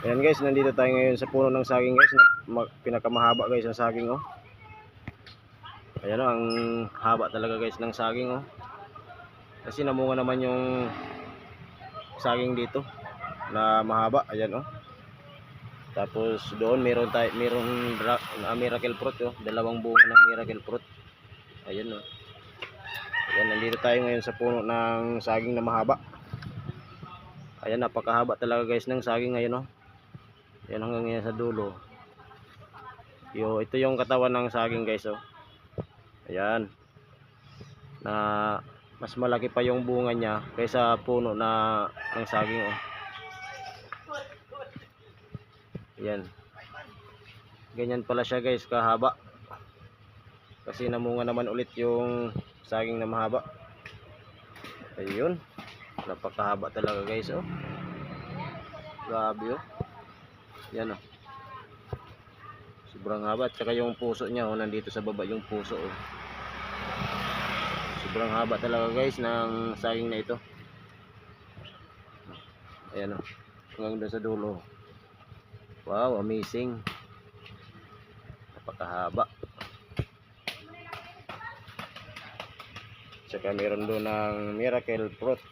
Ayan guys, nandito tayo ngayon sa puno ng saging guys. Pinakamahaba guys ang saging oh. Ayan oh, ang haba talaga guys ng saging oh. Kasi namunga naman yung saging dito na mahaba. Ayan oh. Tapos doon meron miracle fruit oh. Dalawang bunga ng miracle fruit. Ayan oh. Ayan, nandito tayo ngayon sa puno ng saging na mahaba. Ayan, napakahaba talaga guys ng saging ngayon oh. Ayan hanggang ngayon sa dulo. Ito yung katawan ng saging guys oh. Ayan. Na mas malaki pa yung bunga niya kaysa puno ng saging oh. Ayan. Ganyan pala siya guys, kahaba. Kasi namunga naman ulit yung saging na mahaba. Ayun. Napakahaba talaga guys oh. Grabe oh. Yan oh. Sobrang haba, at saka yung puso niya oh, nandito sa baba yung puso oh. Sobrang haba talaga guys ng saging na ito. Ayan oh. Hanggang doon sa dulo. Wow, amazing. Napakahaba. Tsaka meron doon ng miracle fruit.